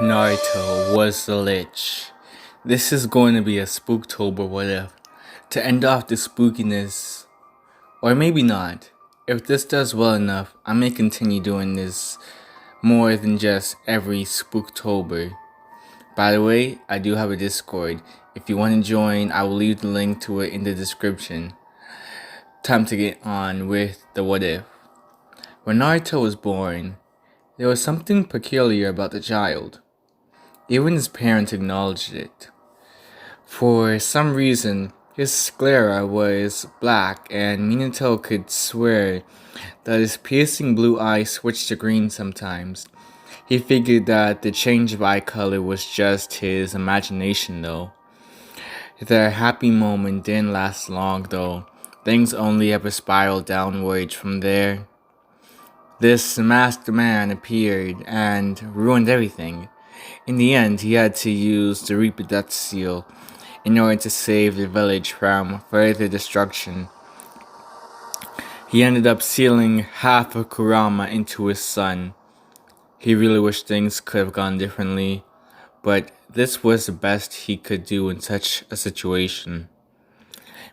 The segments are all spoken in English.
Naruto was the Lich. This is going to be a Spooktober what if. To end off the spookiness, or maybe not. If this does well enough, I may continue doing this more than just every Spooktober. By the way, I do have a Discord. If you want to join, I will leave the link to it in the description. Time to get on with the what if. When Naruto was born, there was something peculiar about the child. Even his parents acknowledged it. For some reason, his sclera was black, and Minato could swear that his piercing blue eyes switched to green sometimes. He figured that the change of eye color was just his imagination, though. Their happy moment didn't last long, though. Things only ever spiraled downwards from there. This masked man appeared and ruined everything. In the end, he had to use the Reaper Death Seal in order to save the village from further destruction. He ended up sealing half of Kurama into his son. He really wished things could have gone differently, but this was the best he could do in such a situation.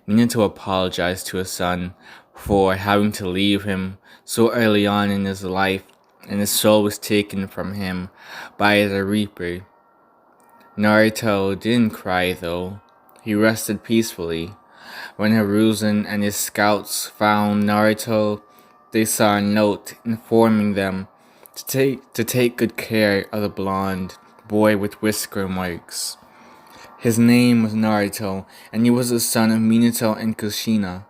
Minato apologized to his son for having to leave him so early on in his life, and his soul was taken from him by the Reaper. Naruto didn't cry though. He rested peacefully. When Hiruzen and his scouts found Naruto, they saw a note informing them to take good care of the blonde boy with whisker marks. His name was Naruto, and he was the son of Minato and Kushina.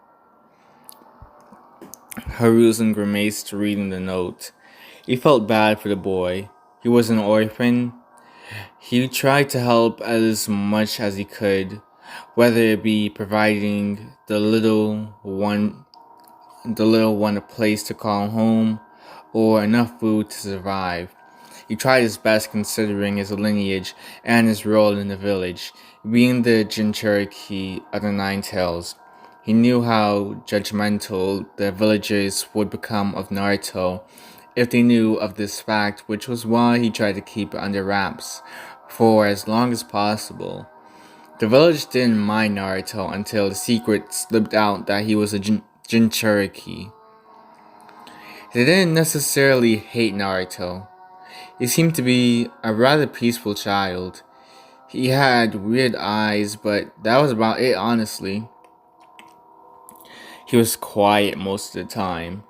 Hiruzen grimaced reading the note. He felt bad for the boy. He was an orphan. He tried to help as much as he could, whether it be providing the little one a place to call home, or enough food to survive. He tried his best considering his lineage and his role in the village, being the Jinchuriki of the Nine Tails. He knew how judgmental the villagers would become of Naruto if they knew of this fact, which was why he tried to keep it under wraps for as long as possible. The village didn't mind Naruto until the secret slipped out that he was a Jinchuriki. They didn't necessarily hate Naruto. He seemed to be a rather peaceful child. He had weird eyes, but that was about it, honestly. He was quiet most of the time.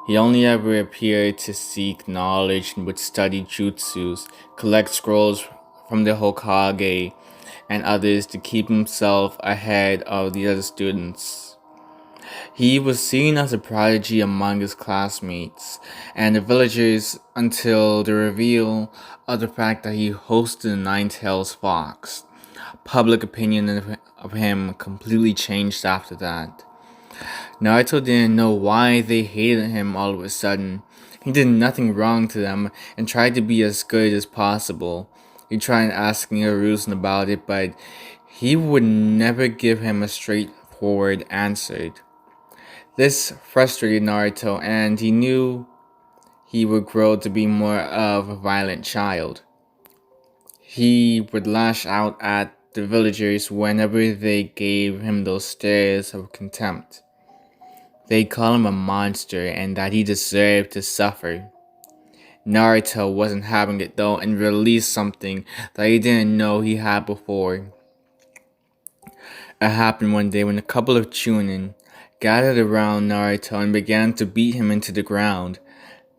He only ever appeared to seek knowledge and would study jutsus, collect scrolls from the Hokage and others to keep himself ahead of the other students. He was seen as a prodigy among his classmates and the villagers until the reveal of the fact that he hosted the Nine-Tails Fox. Public opinion of him completely changed after that. Naruto didn't know why they hated him all of a sudden. He did nothing wrong to them and tried to be as good as possible. He tried asking Hiruzen about it, but he would never give him a straightforward answer. This frustrated Naruto, and he knew he would grow to be more of a violent child. He would lash out at the villagers whenever they gave him those stares of contempt. They call him a monster and that he deserved to suffer. Naruto wasn't having it though and released something that he didn't know he had before. It happened one day when a couple of Chunin gathered around Naruto and began to beat him into the ground.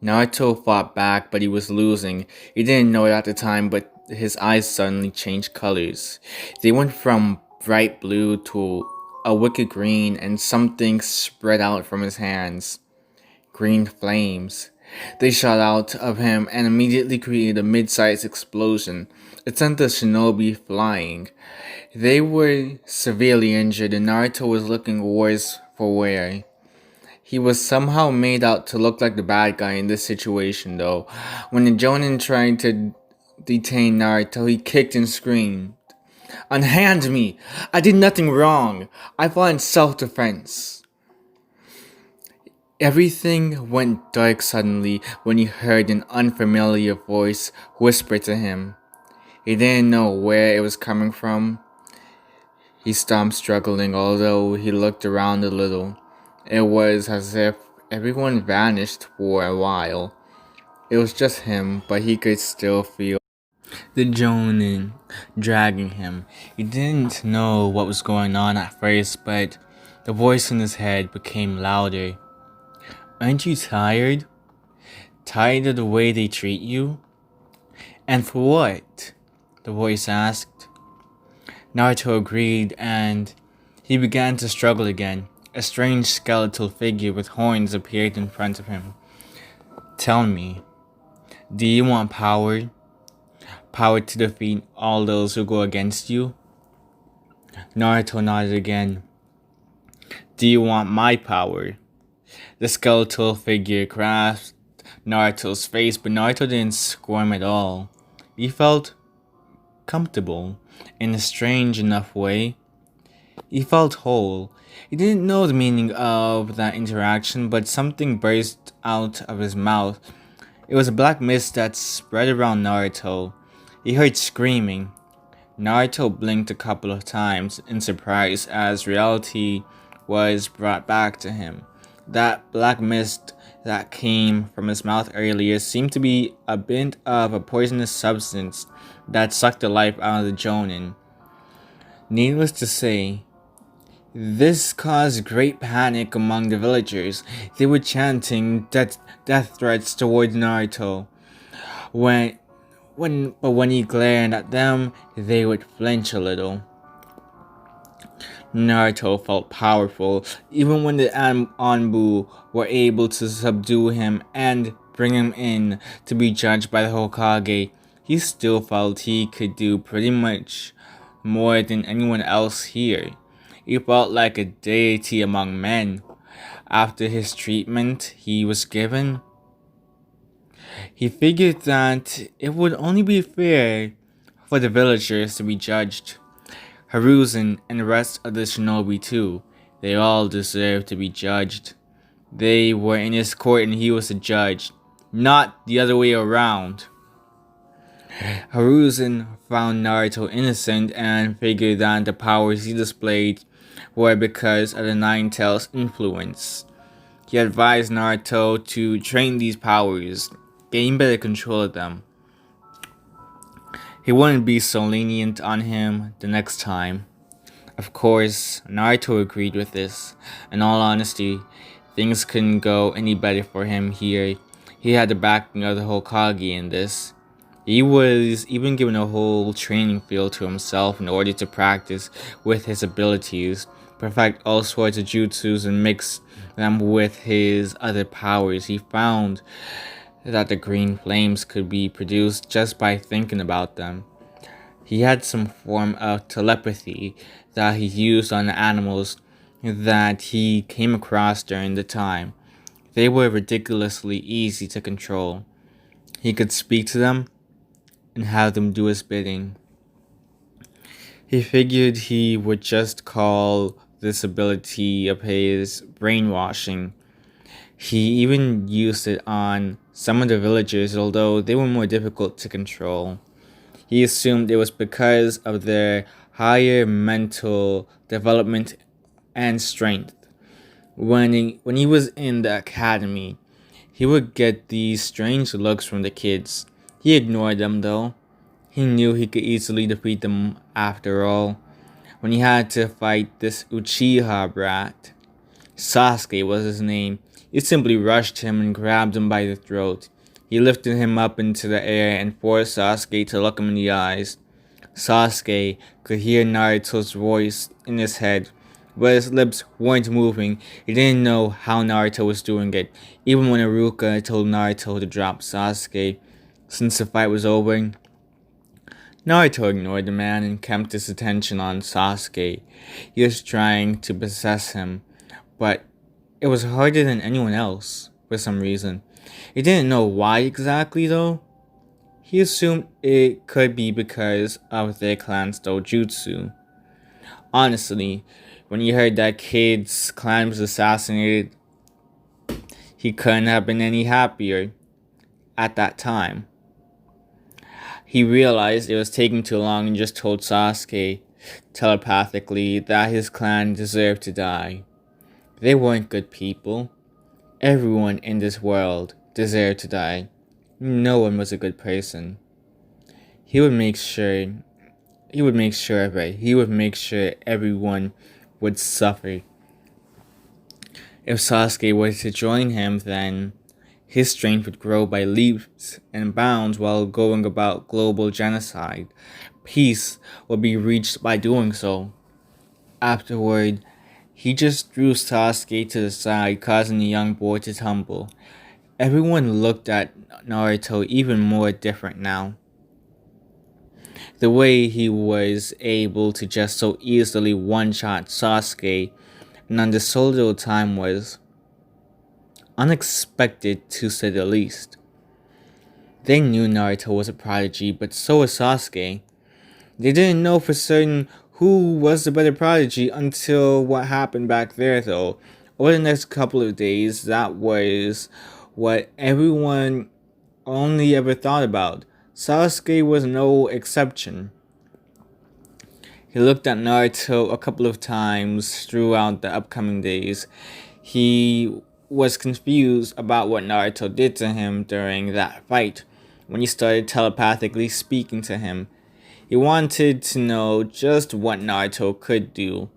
Naruto fought back, but he was losing. He didn't know it at the time, but his eyes suddenly changed colors. They went from bright blue to a wicked green, and something spread out from his hands. Green flames. They shot out of him and immediately created a mid-sized explosion. It sent the shinobi flying. They were severely injured, and Naruto was looking worse for wear. He was somehow made out to look like the bad guy in this situation, though. When the Jonin tried to detain Naruto, he kicked and screamed, "Unhand me! I did nothing wrong! I fought in self-defense!" Everything went dark suddenly when he heard an unfamiliar voice whisper to him, He didn't know where it was coming from. He stopped struggling, although he looked around a little. It was as if everyone vanished for a while. It was just him, but he could still feel the Jonin dragging him. He didn't know what was going on at first, but the voice in his head became louder. Aren't you tired? Tired of the way they treat you? And for what? The voice asked. Naruto agreed, and he began to struggle again. A strange skeletal figure with horns appeared in front of him. Tell me, do you want power? Power to defeat all those who go against you? Naruto nodded again. Do you want my power? The skeletal figure grasped Naruto's face, but Naruto didn't squirm at all. He felt comfortable in a strange enough way. He felt whole. He didn't know the meaning of that interaction, but something burst out of his mouth. It was a black mist that spread around Naruto. He heard screaming. Naruto blinked a couple of times in surprise as reality was brought back to him. That black mist that came from his mouth earlier seemed to be a bit of a poisonous substance that sucked the life out of the Jonin. Needless to say, this caused great panic among the villagers. They were chanting death threats towards Naruto. When he glared at them, they would flinch a little. Naruto felt powerful, even when the Anbu were able to subdue him and bring him in to be judged by the Hokage. He still felt he could do pretty much more than anyone else here. He felt like a deity among men. After his treatment he was given, he figured that it would only be fair for the villagers to be judged. Hiruzen and the rest of the shinobi too. They all deserved to be judged. They were in his court and he was the judge, not the other way around. Hiruzen found Naruto innocent and figured that the powers he displayed were because of the Nine Tails' influence. He advised Naruto to train these powers, gain better control of them. He wouldn't be so lenient on him the next time. Of course, Naruto agreed with this. In all honesty, things couldn't go any better for him here. He had the backing of the Hokage in this. He was even given a whole training field to himself in order to practice with his abilities, perfect all sorts of jutsus and mix them with his other powers. He found that the green flames could be produced just by thinking about them. He had some form of telepathy that he used on the animals that he came across during the time. They were ridiculously easy to control. He could speak to them and have them do his bidding. He figured he would just call this ability of his brainwashing. He even used it on some of the villagers, although they were more difficult to control. He assumed it was because of their higher mental development and strength. When he was in the academy, he would get these strange looks from the kids. He ignored them though. He knew he could easily defeat them after all. When he had to fight this Uchiha brat, Sasuke was his name, he simply rushed him and grabbed him by the throat. He lifted him up into the air and forced Sasuke to look him in the eyes. Sasuke could hear Naruto's voice in his head, but his lips weren't moving. He didn't know how Naruto was doing it, even when Iruka told Naruto to drop Sasuke. Since the fight was over, Naruto ignored the man and kept his attention on Sasuke. He was trying to possess him, but it was harder than anyone else, for some reason. He didn't know why exactly though. He assumed it could be because of their clan's dojutsu. Honestly, when he heard that kid's clan was assassinated, he couldn't have been any happier at that time. He realized it was taking too long and just told Sasuke telepathically that his clan deserved to die. They weren't good people. Everyone in this world deserved to die. No one was a good person. He would make sure he would make sure everyone would suffer. If Sasuke were to join him, then his strength would grow by leaps and bounds while going about global genocide. Peace would be reached by doing so. Afterward, he just threw Sasuke to the side, causing the young boy to tumble. Everyone looked at Naruto even more different now. The way he was able to just so easily one-shot Sasuke and under so little time was unexpected, to say the least. They knew Naruto was a prodigy, but so was Sasuke. They didn't know for certain who was the better prodigy until what happened back there, though. Over the next couple of days, that was what everyone only ever thought about. Sasuke was no exception. He looked at Naruto a couple of times throughout the upcoming days. He was confused about what Naruto did to him during that fight when he started telepathically speaking to him. He wanted to know just what Naruto could do.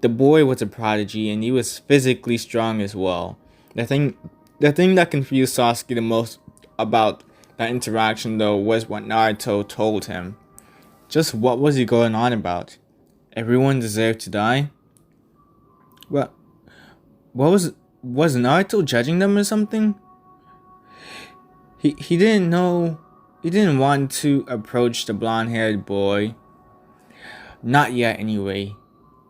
The boy was a prodigy and he was physically strong as well. The thing that confused Sasuke the most about that interaction though was what Naruto told him. Just what was he going on about? Everyone deserved to die? What was Naruto judging them or something? He didn't know. He didn't want to approach the blonde-haired boy. Not yet, anyway.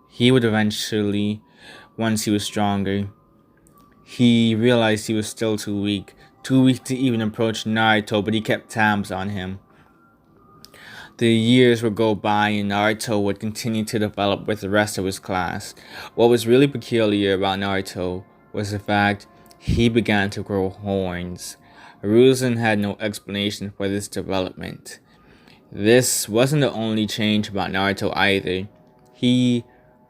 He would eventually, once he was stronger. He realized he was still too weak to even approach Naruto, but he kept tabs on him. The years would go by and Naruto would continue to develop with the rest of his class. What was really peculiar about Naruto was the fact he began to grow horns. Hiruzen had no explanation for this development. This wasn't the only change about Naruto either. He,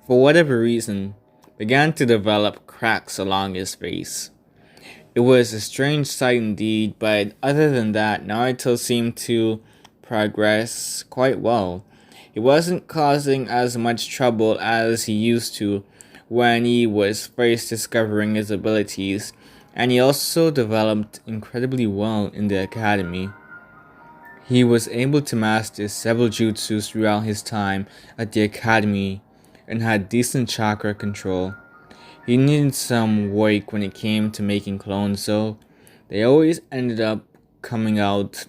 for whatever reason, began to develop cracks along his face. It was a strange sight indeed, but other than that, Naruto seemed to progress quite well. He wasn't causing as much trouble as he used to when he was first discovering his abilities, and he also developed incredibly well in the academy. He was able to master several jutsus throughout his time at the academy and had decent chakra control. He needed some work when it came to making clones, so they always ended up coming out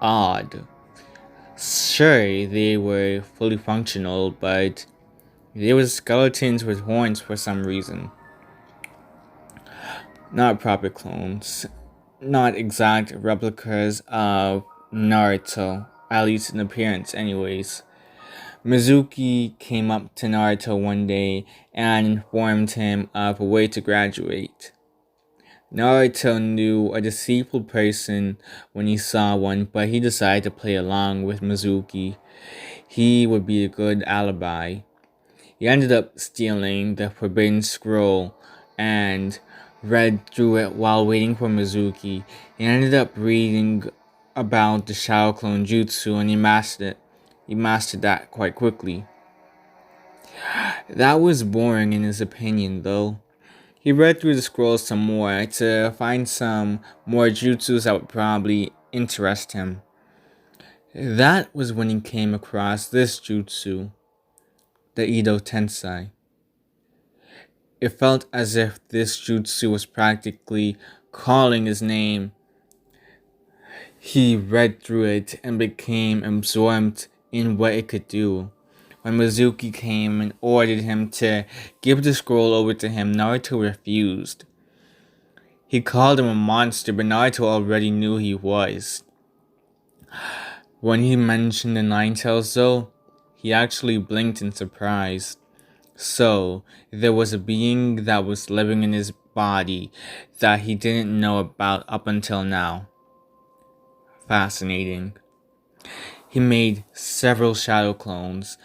odd. Sure, they were fully functional, but they were skeletons with horns for some reason. Not proper clones. Not exact replicas of Naruto, at least in appearance anyways. Mizuki came up to Naruto one day and informed him of a way to graduate. Naruto knew a deceitful person when he saw one, but he decided to play along with Mizuki. He would be a good alibi. He ended up stealing the Forbidden Scroll and read through it while waiting for Mizuki. He ended up reading about the Shadow Clone Jutsu and he mastered it. He mastered that quite quickly. That was boring in his opinion though. He read through the scrolls some more to find some more jutsus that would probably interest him. That was when he came across this jutsu, the Edo Tensei. It felt as if this jutsu was practically calling his name. He read through it and became absorbed in what it could do. When Mizuki came and ordered him to give the scroll over to him, Naruto refused. He called him a monster, but Naruto already knew he was. When he mentioned the Nine Tails though, he actually blinked in surprise. So, there was a being that was living in his body that he didn't know about up until now. fascinating. He made several shadow clones,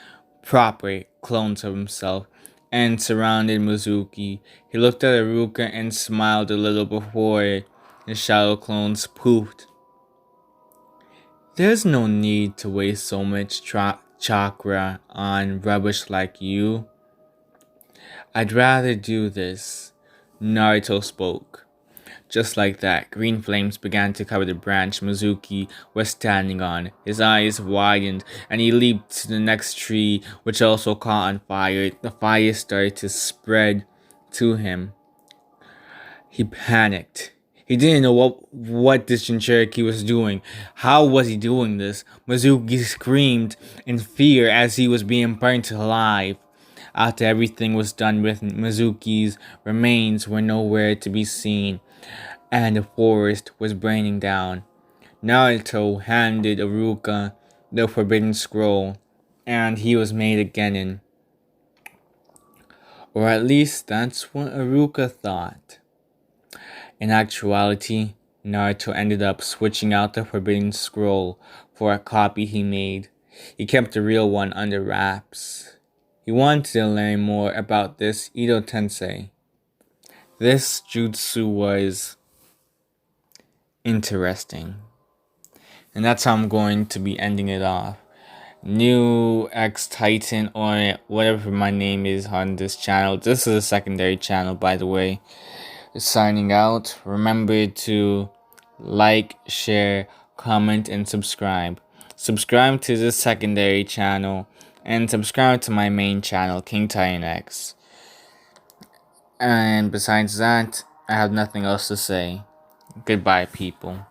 proper clones of himself, and surrounded Mizuki. He looked at Aruka and smiled a little before the shadow clones poofed. There's no need to waste so much chakra on rubbish like you. I'd rather do this. Naruto spoke. Just like that, green flames began to cover the branch Mizuki was standing on. His eyes widened, and he leaped to the next tree, which also caught on fire. The fire started to spread to him. He panicked. He didn't know what this Jinchuriki was doing. How was he doing this? Mizuki screamed in fear as he was being burnt alive. After everything was done with, Mizuki's remains were nowhere to be seen, and the forest was burning down. Naruto handed Aruka the forbidden scroll, and he was made a genin. Or at least that's what Aruka thought. In actuality, Naruto ended up switching out the forbidden scroll for a copy he made. He kept the real one under wraps. He wanted to learn more about this Edo Tensei. This jutsu was interesting. And that's how I'm going to be ending it off. New X Titan, or whatever my name is on this channel. This is a secondary channel, by the way. Signing out. Remember to like, share, comment, and subscribe. Subscribe to this secondary channel and subscribe to my main channel, King Titan X. And besides that, I have nothing else to say. Goodbye, people.